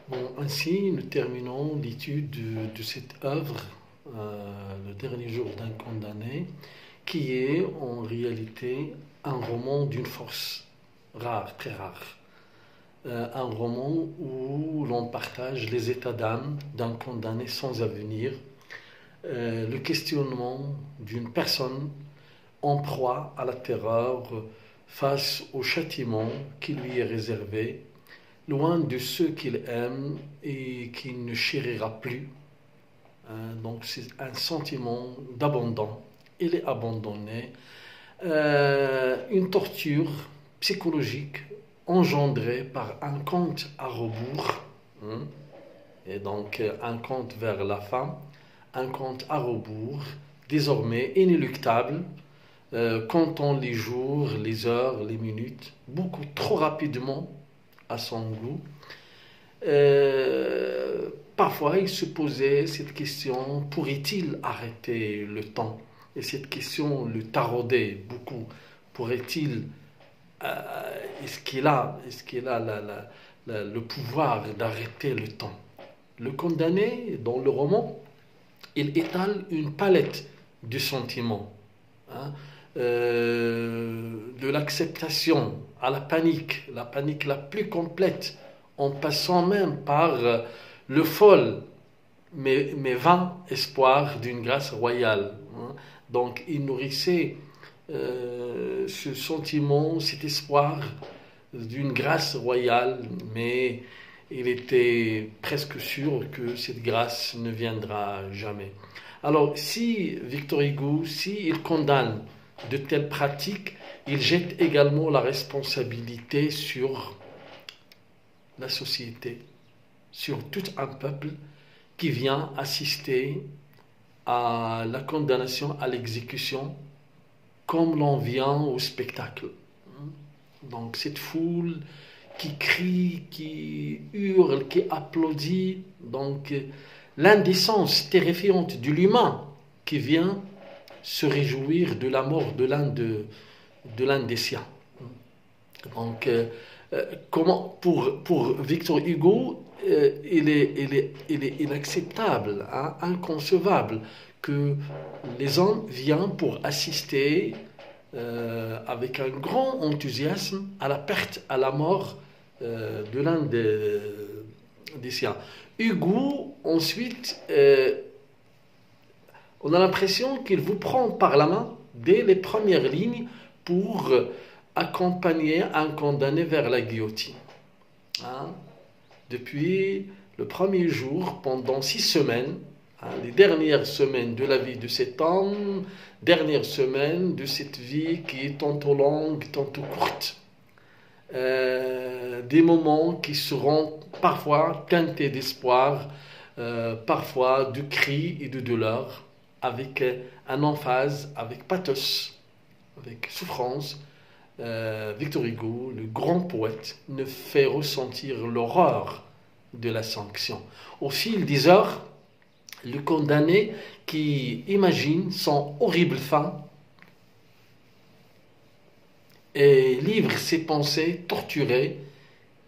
Bon, ainsi, nous terminons l'étude de cette œuvre, Le dernier jour d'un condamné, qui est en réalité un roman d'une force rare, très rare. Un roman où l'on partage les états d'âme d'un condamné sans avenir, le questionnement d'une personne en proie à la terreur face au châtiment qui lui est réservé, loin de ceux qu'il aime et qu'il ne chérira plus. Donc c'est un sentiment d'abandon. Il est abandonné. Une torture psychologique engendrée par un compte à rebours. Et donc un compte vers la fin, un compte à rebours, désormais inéluctable, comptant les jours, les heures, les minutes, beaucoup trop rapidement à son goût. Parfois, il se posait cette question, pourrait-il arrêter le temps? Et cette question le taraudait beaucoup. Pourrait-il, est-ce qu'il a le pouvoir d'arrêter le temps? Le condamné, dans le roman, il étale une palette de sentiments. Hein, de l'acceptation à la panique la plus complète, en passant même par le fol mais vain espoir d'une grâce royale. Donc il nourrissait ce sentiment, cet espoir d'une grâce royale, mais il était presque sûr que cette grâce ne viendra jamais. Alors, si Victor Hugo, s'il condamne de telles pratiques, il jette également la responsabilité sur la société, sur tout un peuple qui vient assister à la condamnation, à l'exécution, comme l'on vient au spectacle. Donc, cette foule qui crie, qui hurle, qui applaudit, donc l'indécence terrifiante de l'humain qui vient se réjouir de la mort de l'un des siens. Donc, comment, pour Victor Hugo, il est inacceptable, hein, inconcevable que les hommes viennent pour assister avec un grand enthousiasme à la perte, à la mort de l'un des siens. Hugo, ensuite, on a l'impression qu'il vous prend par la main dès les premières lignes pour accompagner un condamné vers la guillotine. Hein? Depuis le premier jour, pendant 6 semaines, les dernières semaines de la vie de cet homme, dernières semaines de cette vie qui est tantôt longue, tantôt courte. Des moments qui seront parfois teintés d'espoir, parfois de cris et de douleur, avec un emphase, avec pathos, avec souffrance. Victor Hugo, le grand poète, ne fait ressentir l'horreur de la sanction. Au fil des heures, le condamné qui imagine son horrible fin et livre ses pensées torturées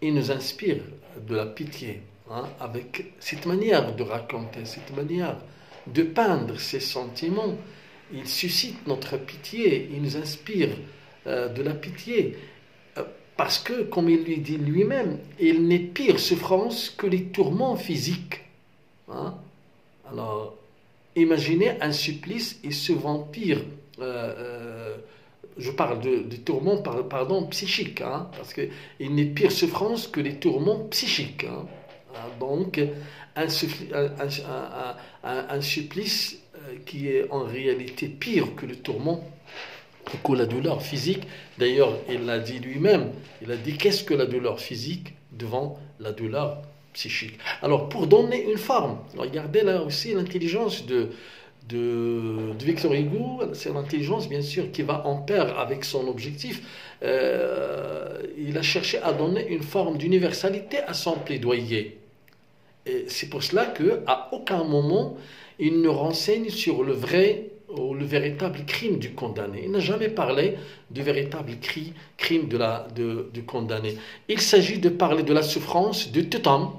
et nous inspire de la pitié, hein, avec cette manière de raconter, cette manière de peindre ses sentiments. Il suscite notre pitié, il nous inspire de la pitié, parce que, comme il lui dit lui-même, il n'est pire souffrance que les tourments physiques. Hein? Alors, imaginez un supplice et ce vampire, je parle de tourments, pardon, psychiques, hein, parce qu'il n'est pire souffrance que les tourments psychiques. Hein. Donc, un supplice qui est en réalité pire que le tourment, que la douleur physique. D'ailleurs, il l'a dit lui-même, il a dit qu'est-ce que la douleur physique devant la douleur psychique. Alors, pour donner une forme, regardez là aussi l'intelligence de Victor Hugo, c'est l'intelligence bien sûr qui va en pair avec son objectif. Il a cherché à donner une forme d'universalité à son plaidoyer. Et c'est pour cela qu'à aucun moment il ne renseigne sur le vrai ou le véritable crime du condamné. Il n'a jamais parlé du véritable crime du condamné. Il s'agit de parler de la souffrance de tout homme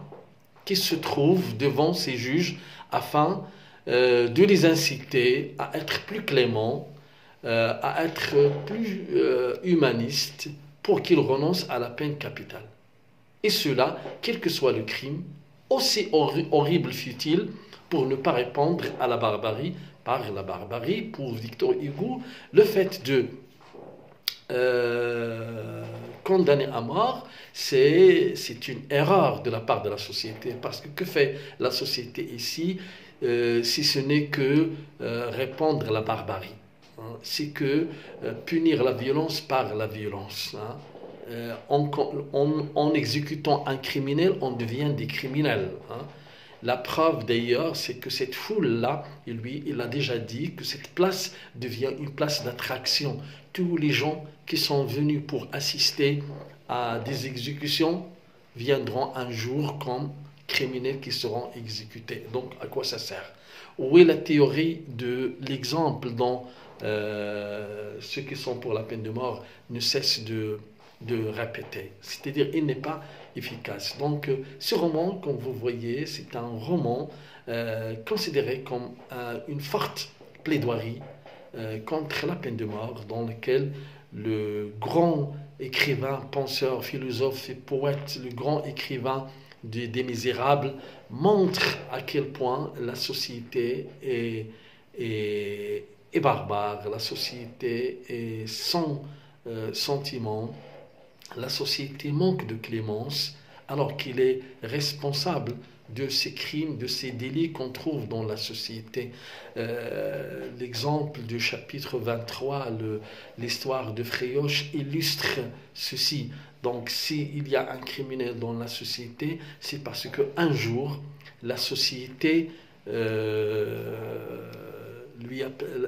qui se trouvent devant ces juges afin de les inciter à être plus cléments, à être plus humanistes pour qu'ils renoncent à la peine capitale. Et cela, quel que soit le crime, aussi horrible fut-il, pour ne pas répondre à la barbarie par la barbarie. Pour Victor Hugo, le fait de condamner à mort, c'est une erreur de la part de la société. Parce que fait la société ici, si ce n'est que répandre la barbarie, hein? C'est que punir la violence par la violence, hein? En exécutant un criminel, on devient des criminels, hein? La preuve d'ailleurs, c'est que cette foule-là, il a déjà dit que cette place devient une place d'attraction. Tous les gens qui sont venus pour assister à des exécutions viendront un jour comme criminels qui seront exécutés. Donc, à quoi ça sert? Où est la théorie de l'exemple dont ceux qui sont pour la peine de mort ne cessent de répéter? C'est-à-dire, il n'est pas efficace. Donc, ce roman, comme vous voyez, c'est un roman considéré comme une forte plaidoirie contre la peine de mort, dans lequel le grand écrivain, penseur, philosophe et poète, le grand écrivain des Misérables, montre à quel point la société est barbare, la société est sans sentiment, la société manque de clémence, alors qu'il est responsable de ces crimes, de ces délits qu'on trouve dans la société. L'exemple du chapitre 23, l'histoire de Frioche, illustre ceci. Donc, s'il y a un criminel dans la société, c'est parce qu'un jour, la société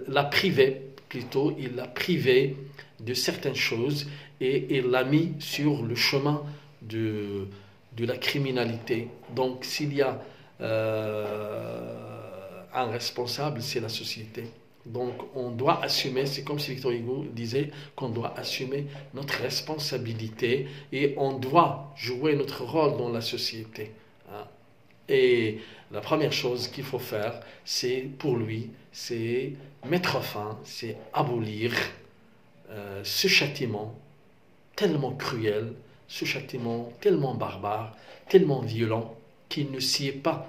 l'a privé, plutôt, il l'a privé de certaines choses et il l'a mis sur le chemin de la criminalité. Donc, s'il y a un responsable, c'est la société. Donc, on doit assumer, c'est comme si Victor Hugo disait qu'on doit assumer notre responsabilité et on doit jouer notre rôle dans la société, hein. Et la première chose qu'il faut faire, c'est pour lui, c'est mettre fin, c'est abolir ce châtiment tellement cruel, ce châtiment tellement barbare, tellement violent, qu'il ne sied pas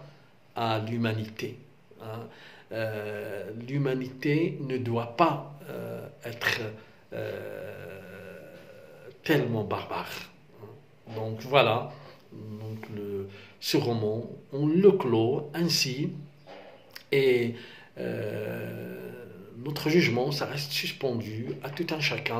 à l'humanité, hein. L'humanité ne doit pas être tellement barbare. Donc voilà, donc ce roman, on le clôt ainsi, et notre jugement, ça reste suspendu à tout un chacun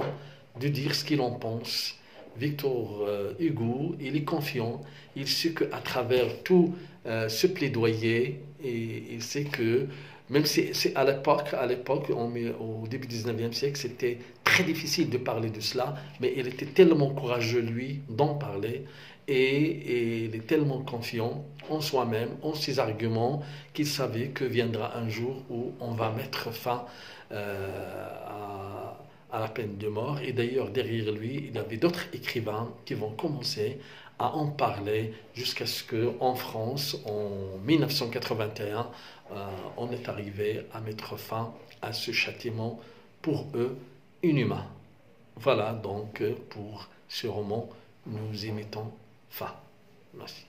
de dire ce qu'il en pense. Victor Hugo, il est confiant, il sait qu'à travers tout ce plaidoyer, et il sait que, même si c'est à l'époque, au début du 19e siècle, c'était très difficile de parler de cela, mais il était tellement courageux, lui, d'en parler, et il est tellement confiant en soi-même, en ses arguments, qu'il savait que viendra un jour où on va mettre fin à la peine de mort. Et d'ailleurs, derrière lui, il y avait d'autres écrivains qui vont commencer à en parler jusqu'à ce qu'en France, en 1981, on est arrivé à mettre fin à ce châtiment pour eux inhumain. Voilà donc pour ce roman, nous y mettons fin. Merci.